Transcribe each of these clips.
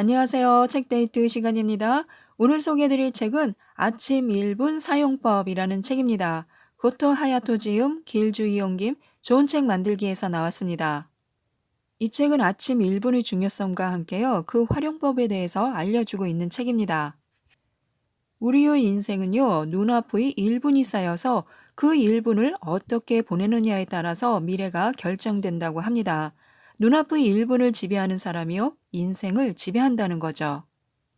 안녕하세요. 책데이트 시간입니다. 오늘 소개해드릴 책은 아침 1분 사용법이라는 책입니다. 고토 하야토 지음, 길주이 옮김, 좋은 책 만들기에서 나왔습니다. 이 책은 아침 1분의 중요성과 함께요. 그 활용법에 대해서 알려주고 있는 책입니다. 우리의 인생은요, 눈앞의 1분이 쌓여서 그 1분을 어떻게 보내느냐에 따라서 미래가 결정된다고 합니다. 눈앞의 1분을 지배하는 사람이요, 인생을 지배한다는 거죠.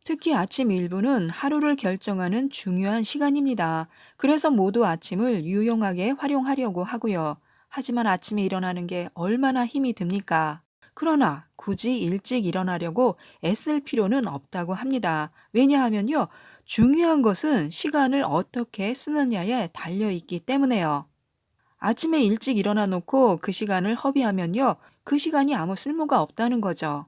특히 아침 1분은 하루를 결정하는 중요한 시간입니다. 그래서 모두 아침을 유용하게 활용하려고 하고요. 하지만 아침에 일어나는 게 얼마나 힘이 듭니까? 그러나 굳이 일찍 일어나려고 애쓸 필요는 없다고 합니다. 왜냐하면요, 중요한 것은 시간을 어떻게 쓰느냐에 달려 있기 때문에요. 아침에 일찍 일어나 놓고 그 시간을 허비하면요, 그 시간이 아무 쓸모가 없다는 거죠.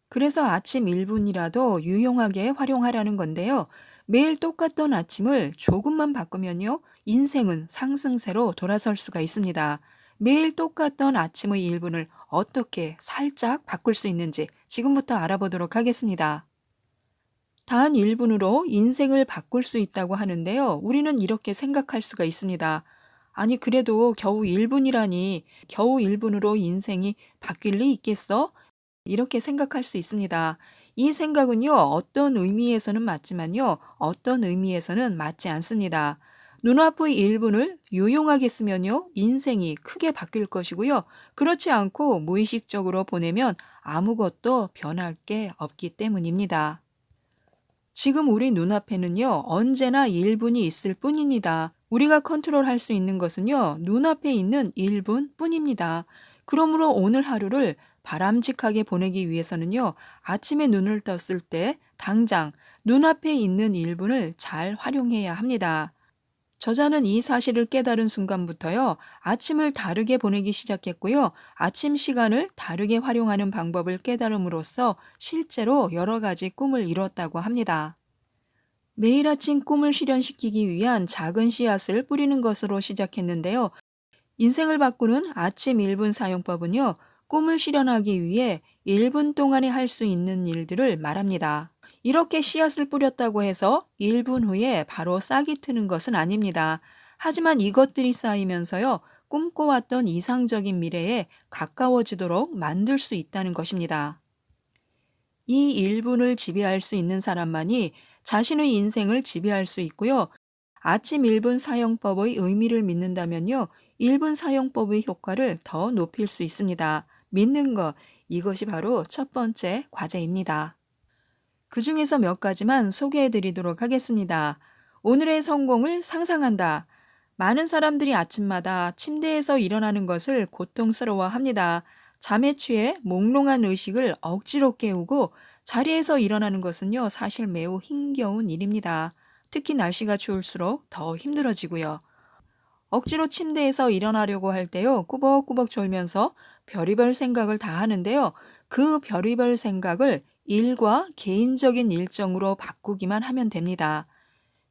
그래서 아침 1분이라도 유용하게 활용하라는 건데요. 매일 똑같던 아침을 조금만 바꾸면요, 인생은 상승세로 돌아설 수가 있습니다. 매일 똑같던 아침의 1분을 어떻게 살짝 바꿀 수 있는지 지금부터 알아보도록 하겠습니다. 단 1분으로 인생을 바꿀 수 있다고 하는데요. 우리는 이렇게 생각할 수가 있습니다. 아니, 그래도 겨우 1분이라니, 겨우 1분으로 인생이 바뀔 리 있겠어? 이렇게 생각할 수 있습니다. 이 생각은요, 어떤 의미에서는 맞지만요, 어떤 의미에서는 맞지 않습니다. 눈앞의 1분을 유용하게 쓰면요, 인생이 크게 바뀔 것이고요. 그렇지 않고 무의식적으로 보내면 아무것도 변할 게 없기 때문입니다. 지금 우리 눈앞에는요, 언제나 1분이 있을 뿐입니다. 우리가 컨트롤할 수 있는 것은요, 눈앞에 있는 1분 뿐입니다. 그러므로 오늘 하루를 바람직하게 보내기 위해서는요, 아침에 눈을 떴을 때 당장 눈앞에 있는 1분을 잘 활용해야 합니다. 저자는 이 사실을 깨달은 순간부터요, 아침을 다르게 보내기 시작했고요, 아침 시간을 다르게 활용하는 방법을 깨달음으로써 실제로 여러 가지 꿈을 이뤘다고 합니다. 매일 아침 꿈을 실현시키기 위한 작은 씨앗을 뿌리는 것으로 시작했는데요. 인생을 바꾸는 아침 1분 사용법은요, 꿈을 실현하기 위해 1분 동안에 할 수 있는 일들을 말합니다. 이렇게 씨앗을 뿌렸다고 해서 1분 후에 바로 싹이 트는 것은 아닙니다. 하지만 이것들이 쌓이면서요, 꿈꿔왔던 이상적인 미래에 가까워지도록 만들 수 있다는 것입니다. 이 1분을 지배할 수 있는 사람만이 자신의 인생을 지배할 수 있고요. 아침 1분 사용법의 의미를 믿는다면요, 1분 사용법의 효과를 더 높일 수 있습니다. 믿는 것, 이것이 바로 첫 번째 과제입니다. 그 중에서 몇 가지만 소개해 드리도록 하겠습니다. 오늘의 성공을 상상한다. 많은 사람들이 아침마다 침대에서 일어나는 것을 고통스러워 합니다. 잠에 취해 몽롱한 의식을 억지로 깨우고 자리에서 일어나는 것은요, 사실 매우 힘겨운 일입니다. 특히 날씨가 추울수록 더 힘들어지고요. 억지로 침대에서 일어나려고 할 때요, 꾸벅꾸벅 졸면서 별의별 생각을 다 하는데요. 그 별의별 생각을 일과 개인적인 일정으로 바꾸기만 하면 됩니다.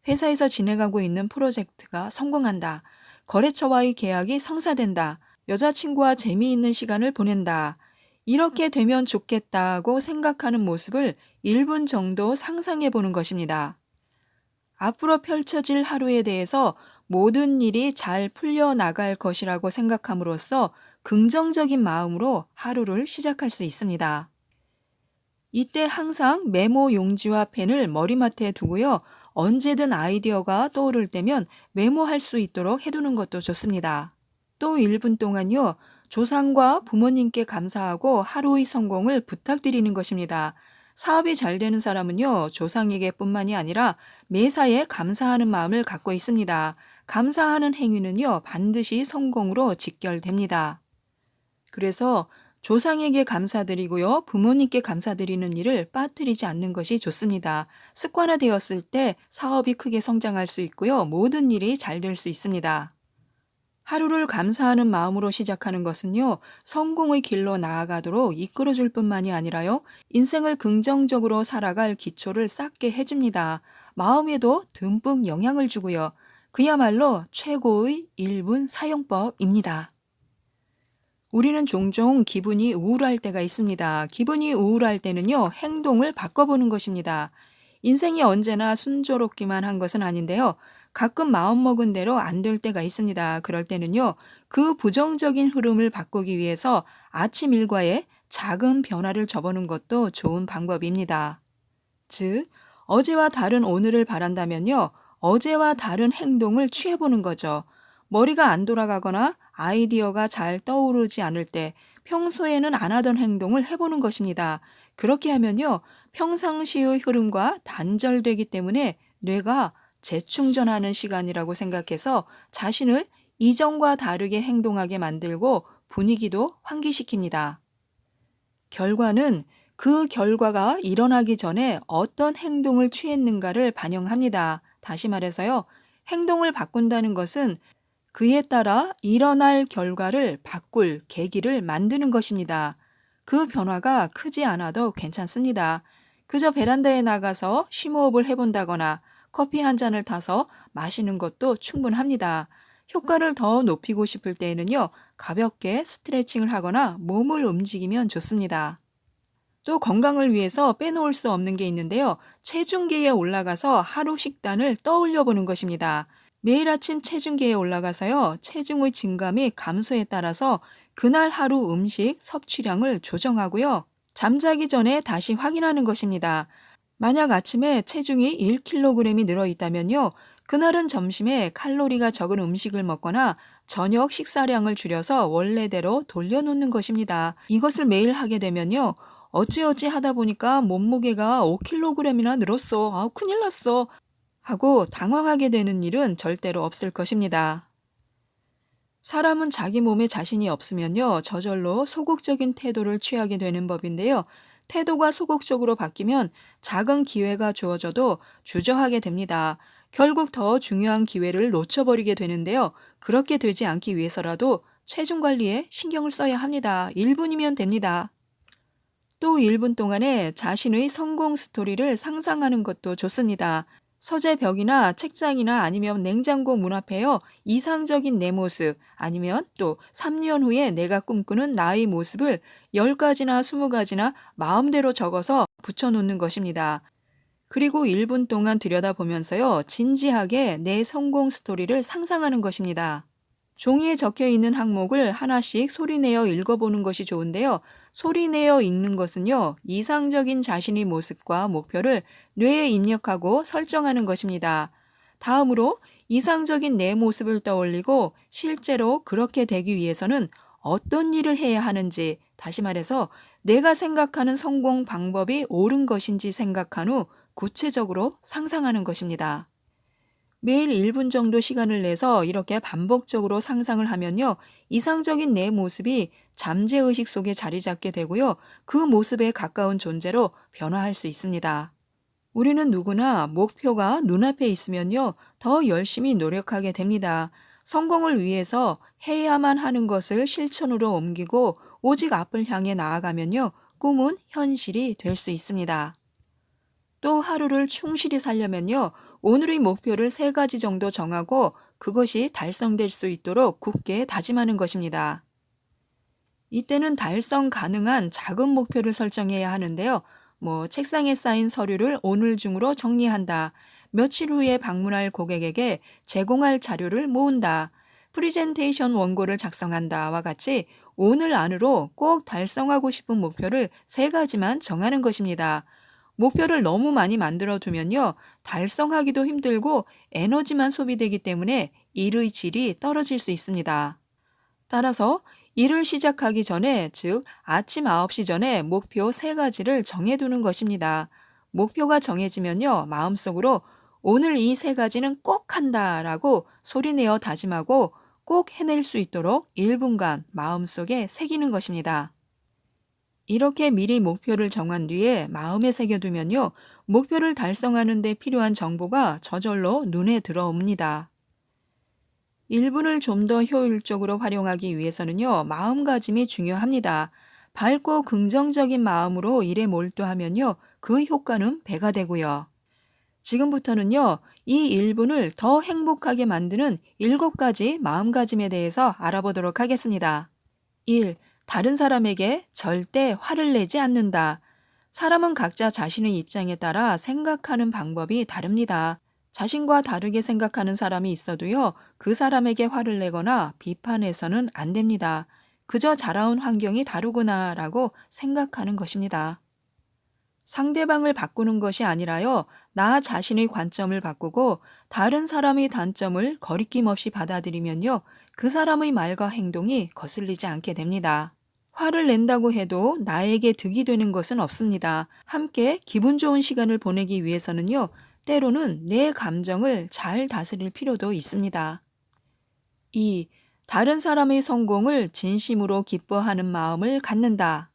회사에서 진행하고 있는 프로젝트가 성공한다. 거래처와의 계약이 성사된다. 여자친구와 재미있는 시간을 보낸다. 이렇게 되면 좋겠다고 생각하는 모습을 1분 정도 상상해 보는 것입니다. 앞으로 펼쳐질 하루에 대해서 모든 일이 잘 풀려나갈 것이라고 생각함으로써 긍정적인 마음으로 하루를 시작할 수 있습니다. 이때 항상 메모 용지와 펜을 머리맡에 두고요. 언제든 아이디어가 떠오를 때면 메모할 수 있도록 해두는 것도 좋습니다. 또 1분 동안요, 조상과 부모님께 감사하고 하루의 성공을 부탁드리는 것입니다. 사업이 잘 되는 사람은요, 조상에게 뿐만이 아니라 매사에 감사하는 마음을 갖고 있습니다. 감사하는 행위는요, 반드시 성공으로 직결됩니다. 그래서 조상에게 감사드리고요, 부모님께 감사드리는 일을 빠뜨리지 않는 것이 좋습니다. 습관화되었을 때 사업이 크게 성장할 수 있고요, 모든 일이 잘 될 수 있습니다. 하루를 감사하는 마음으로 시작하는 것은요, 성공의 길로 나아가도록 이끌어줄 뿐만이 아니라요, 인생을 긍정적으로 살아갈 기초를 쌓게 해줍니다. 마음에도 듬뿍 영향을 주고요. 그야말로 최고의 1분 사용법입니다. 우리는 종종 기분이 우울할 때가 있습니다. 기분이 우울할 때는요, 행동을 바꿔보는 것입니다. 인생이 언제나 순조롭기만 한 것은 아닌데요. 가끔 마음먹은 대로 안 될 때가 있습니다. 그럴 때는요, 그 부정적인 흐름을 바꾸기 위해서 아침 일과에 작은 변화를 줘보는 것도 좋은 방법입니다. 즉, 어제와 다른 오늘을 바란다면요, 어제와 다른 행동을 취해보는 거죠. 머리가 안 돌아가거나 아이디어가 잘 떠오르지 않을 때 평소에는 안 하던 행동을 해보는 것입니다. 그렇게 하면요, 평상시의 흐름과 단절되기 때문에 뇌가 재충전하는 시간이라고 생각해서 자신을 이전과 다르게 행동하게 만들고 분위기도 환기시킵니다. 결과는 그 결과가 일어나기 전에 어떤 행동을 취했는가를 반영합니다. 다시 말해서요, 행동을 바꾼다는 것은 그에 따라 일어날 결과를 바꿀 계기를 만드는 것입니다. 그 변화가 크지 않아도 괜찮습니다. 그저 베란다에 나가서 심호흡을 해본다거나 커피 한 잔을 타서 마시는 것도 충분합니다. 효과를 더 높이고 싶을 때에는요, 가볍게 스트레칭을 하거나 몸을 움직이면 좋습니다. 또 건강을 위해서 빼놓을 수 없는 게 있는데요. 체중계에 올라가서 하루 식단을 떠올려 보는 것입니다. 매일 아침 체중계에 올라가서요. 체중의 증가 및 감소에 따라서 그날 하루 음식 섭취량을 조정하고요. 잠자기 전에 다시 확인하는 것입니다. 만약 아침에 체중이 1kg이 늘어 있다면요. 그날은 점심에 칼로리가 적은 음식을 먹거나 저녁 식사량을 줄여서 원래대로 돌려놓는 것입니다. 이것을 매일 하게 되면요. 어찌어찌 하다 보니까 몸무게가 5kg이나 늘었어. 아, 큰일 났어. 하고 당황하게 되는 일은 절대로 없을 것입니다. 사람은 자기 몸에 자신이 없으면요, 저절로 소극적인 태도를 취하게 되는 법인데요. 태도가 소극적으로 바뀌면 작은 기회가 주어져도 주저하게 됩니다. 결국 더 중요한 기회를 놓쳐버리게 되는데요. 그렇게 되지 않기 위해서라도 체중 관리에 신경을 써야 합니다. 1분이면 됩니다. 또 1분 동안에 자신의 성공 스토리를 상상하는 것도 좋습니다. 서재 벽이나 책장이나 아니면 냉장고 문 앞에요. 이상적인 내 모습 아니면 또 3년 후에 내가 꿈꾸는 나의 모습을 10가지나 20가지나 마음대로 적어서 붙여놓는 것입니다. 그리고 1분 동안 들여다보면서요. 진지하게 내 성공 스토리를 상상하는 것입니다. 종이에 적혀 있는 항목을 하나씩 소리내어 읽어보는 것이 좋은데요. 소리내어 읽는 것은요, 이상적인 자신의 모습과 목표를 뇌에 입력하고 설정하는 것입니다. 다음으로 이상적인 내 모습을 떠올리고 실제로 그렇게 되기 위해서는 어떤 일을 해야 하는지, 다시 말해서 내가 생각하는 성공 방법이 옳은 것인지 생각한 후 구체적으로 상상하는 것입니다. 매일 1분 정도 시간을 내서 이렇게 반복적으로 상상을 하면요. 이상적인 내 모습이 잠재의식 속에 자리 잡게 되고요. 그 모습에 가까운 존재로 변화할 수 있습니다. 우리는 누구나 목표가 눈앞에 있으면요. 더 열심히 노력하게 됩니다. 성공을 위해서 해야만 하는 것을 실천으로 옮기고 오직 앞을 향해 나아가면요. 꿈은 현실이 될 수 있습니다. 또 하루를 충실히 살려면요. 오늘의 목표를 3가지 정도 정하고 그것이 달성될 수 있도록 굳게 다짐하는 것입니다. 이때는 달성 가능한 작은 목표를 설정해야 하는데요. 책상에 쌓인 서류를 오늘 중으로 정리한다. 며칠 후에 방문할 고객에게 제공할 자료를 모은다. 프리젠테이션 원고를 작성한다와 같이 오늘 안으로 꼭 달성하고 싶은 목표를 3가지만 정하는 것입니다. 목표를 너무 많이 만들어 두면요, 달성하기도 힘들고 에너지만 소비되기 때문에 일의 질이 떨어질 수 있습니다. 따라서 일을 시작하기 전에, 즉 아침 9시 전에 목표 3가지를 정해두는 것입니다. 목표가 정해지면요, 마음속으로 오늘 이 3가지는 꼭 한다라고 소리내어 다짐하고 꼭 해낼 수 있도록 1분간 마음속에 새기는 것입니다. 이렇게 미리 목표를 정한 뒤에 마음에 새겨두면요, 목표를 달성하는 데 필요한 정보가 저절로 눈에 들어옵니다. 1분을 좀 더 효율적으로 활용하기 위해서는요, 마음가짐이 중요합니다. 밝고 긍정적인 마음으로 일에 몰두하면요, 그 효과는 배가 되고요. 지금부터는요, 이 1분을 더 행복하게 만드는 7가지 마음가짐에 대해서 알아보도록 하겠습니다. 1. 다른 사람에게 절대 화를 내지 않는다. 사람은 각자 자신의 입장에 따라 생각하는 방법이 다릅니다. 자신과 다르게 생각하는 사람이 있어도요, 그 사람에게 화를 내거나 비판해서는 안 됩니다. 그저 자라온 환경이 다르구나라고 생각하는 것입니다. 상대방을 바꾸는 것이 아니라요, 나 자신의 관점을 바꾸고 다른 사람의 단점을 거리낌 없이 받아들이면요, 그 사람의 말과 행동이 거슬리지 않게 됩니다. 화를 낸다고 해도 나에게 득이 되는 것은 없습니다. 함께 기분 좋은 시간을 보내기 위해서는요, 때로는 내 감정을 잘 다스릴 필요도 있습니다. 2. 다른 사람의 성공을 진심으로 기뻐하는 마음을 갖는다.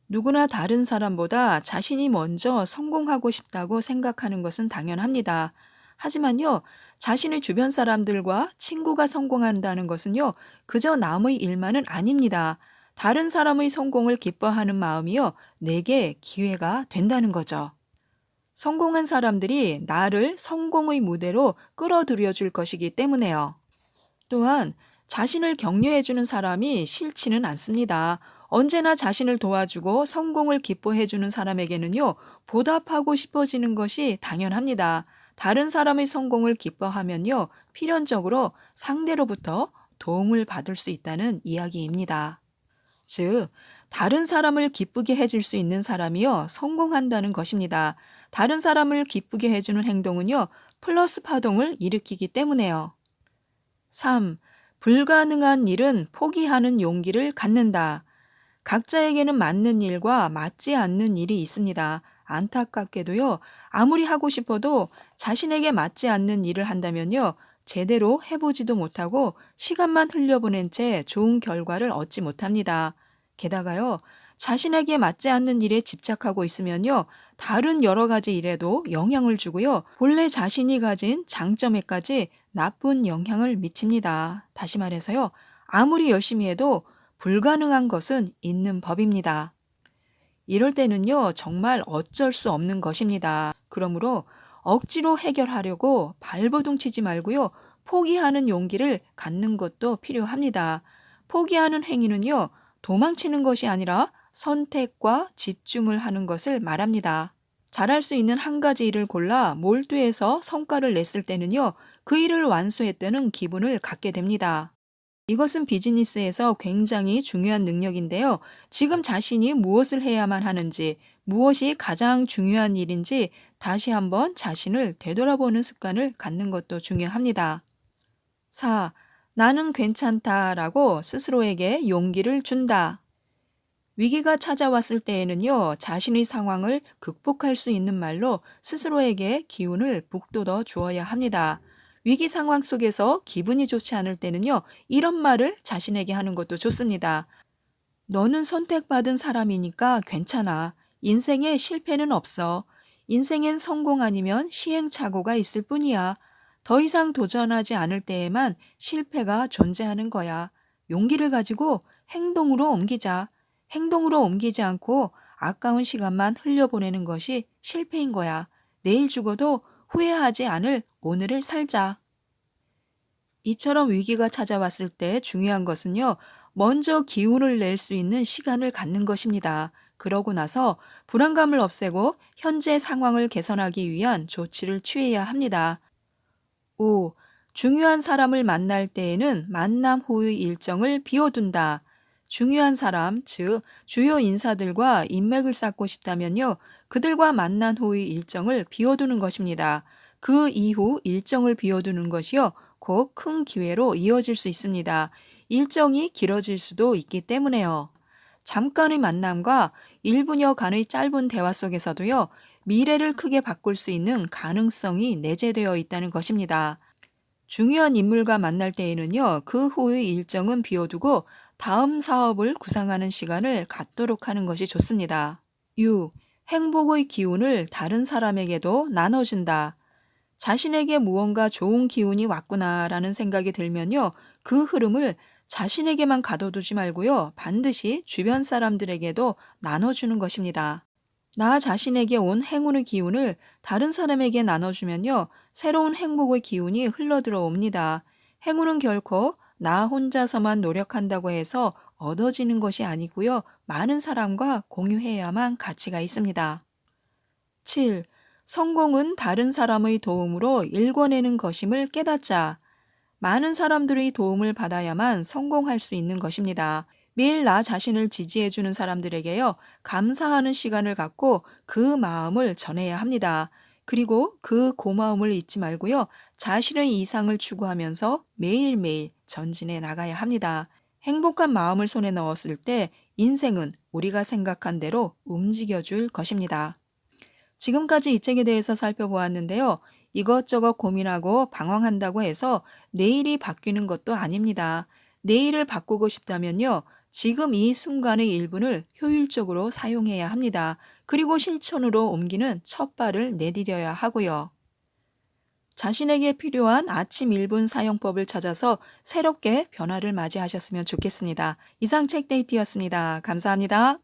누구나 다른 사람보다 자신이 먼저 성공하고 싶다고 생각하는 것은 당연합니다. 하지만요, 자신의 주변 사람들과 친구가 성공한다는 것은요, 그저 남의 일만은 아닙니다. 다른 사람의 성공을 기뻐하는 마음이요, 내게 기회가 된다는 거죠. 성공한 사람들이 나를 성공의 무대로 끌어들여 줄 것이기 때문에요. 또한 자신을 격려해주는 사람이 싫지는 않습니다. 언제나 자신을 도와주고 성공을 기뻐해주는 사람에게는요, 보답하고 싶어지는 것이 당연합니다. 다른 사람의 성공을 기뻐하면요, 필연적으로 상대로부터 도움을 받을 수 있다는 이야기입니다. 즉, 다른 사람을 기쁘게 해줄 수 있는 사람이요, 성공한다는 것입니다. 다른 사람을 기쁘게 해주는 행동은요, 플러스 파동을 일으키기 때문에요. 3. 불가능한 일은 포기하는 용기를 갖는다. 각자에게는 맞는 일과 맞지 않는 일이 있습니다. 안타깝게도요, 아무리 하고 싶어도 자신에게 맞지 않는 일을 한다면요, 제대로 해보지도 못하고 시간만 흘려보낸 채 좋은 결과를 얻지 못합니다. 게다가요, 자신에게 맞지 않는 일에 집착하고 있으면요, 다른 여러 가지 일에도 영향을 주고요, 본래 자신이 가진 장점에까지 나쁜 영향을 미칩니다. 다시 말해서요, 아무리 열심히 해도 불가능한 것은 있는 법입니다. 이럴 때는요, 정말 어쩔 수 없는 것입니다. 그러므로 억지로 해결하려고 발버둥 치지 말고요, 포기하는 용기를 갖는 것도 필요합니다. 포기하는 행위는요, 도망치는 것이 아니라 선택과 집중을 하는 것을 말합니다. 잘할 수 있는 한 가지 일을 골라 몰두해서 성과를 냈을 때는요, 그 일을 완수했다는 기분을 갖게 됩니다. 이것은 비즈니스에서 굉장히 중요한 능력인데요. 지금 자신이 무엇을 해야만 하는지, 무엇이 가장 중요한 일인지 다시 한번 자신을 되돌아보는 습관을 갖는 것도 중요합니다. 4. 나는 괜찮다라고 스스로에게 용기를 준다. 위기가 찾아왔을 때에는요, 자신의 상황을 극복할 수 있는 말로 스스로에게 기운을 북돋워 주어야 합니다. 위기 상황 속에서 기분이 좋지 않을 때는요, 이런 말을 자신에게 하는 것도 좋습니다. 너는 선택받은 사람이니까 괜찮아. 인생에 실패는 없어. 인생엔 성공 아니면 시행착오가 있을 뿐이야. 더 이상 도전하지 않을 때에만 실패가 존재하는 거야. 용기를 가지고 행동으로 옮기자. 행동으로 옮기지 않고 아까운 시간만 흘려보내는 것이 실패인 거야. 내일 죽어도 후회하지 않을 오늘을 살자. 이처럼 위기가 찾아왔을 때 중요한 것은요, 먼저 기운을 낼 수 있는 시간을 갖는 것입니다. 그러고 나서 불안감을 없애고 현재 상황을 개선하기 위한 조치를 취해야 합니다. 5. 중요한 사람을 만날 때에는 만남 후의 일정을 비워둔다. 중요한 사람, 즉 주요 인사들과 인맥을 쌓고 싶다면요, 그들과 만난 후의 일정을 비워두는 것입니다. 그 이후 일정을 비워두는 것이요, 곧 큰 기회로 이어질 수 있습니다. 일정이 길어질 수도 있기 때문에요. 잠깐의 만남과 1분여간의 짧은 대화 속에서도요, 미래를 크게 바꿀 수 있는 가능성이 내재되어 있다는 것입니다. 중요한 인물과 만날 때에는요, 그 후의 일정은 비워두고 다음 사업을 구상하는 시간을 갖도록 하는 것이 좋습니다. 6. 행복의 기운을 다른 사람에게도 나눠준다. 자신에게 무언가 좋은 기운이 왔구나라는 생각이 들면요, 그 흐름을 자신에게만 가둬두지 말고요, 반드시 주변 사람들에게도 나눠주는 것입니다. 나 자신에게 온 행운의 기운을 다른 사람에게 나눠주면요, 새로운 행복의 기운이 흘러들어 옵니다. 행운은 결코 나 혼자서만 노력한다고 해서 얻어지는 것이 아니고요. 많은 사람과 공유해야만 가치가 있습니다. 7. 성공은 다른 사람의 도움으로 일궈내는 것임을 깨닫자. 많은 사람들의 도움을 받아야만 성공할 수 있는 것입니다. 매일 나 자신을 지지해주는 사람들에게요, 감사하는 시간을 갖고 그 마음을 전해야 합니다. 그리고 그 고마움을 잊지 말고요, 자신의 이상을 추구하면서 매일매일 전진해 나가야 합니다. 행복한 마음을 손에 넣었을 때 인생은 우리가 생각한 대로 움직여줄 것입니다. 지금까지 이 책에 대해서 살펴보았는데요. 이것저것 고민하고 방황한다고 해서 내일이 바뀌는 것도 아닙니다. 내일을 바꾸고 싶다면요. 지금 이 순간의 1분을 효율적으로 사용해야 합니다. 그리고 실천으로 옮기는 첫 발을 내디뎌야 하고요. 자신에게 필요한 아침 1분 사용법을 찾아서 새롭게 변화를 맞이하셨으면 좋겠습니다. 이상 책데이트였습니다. 감사합니다.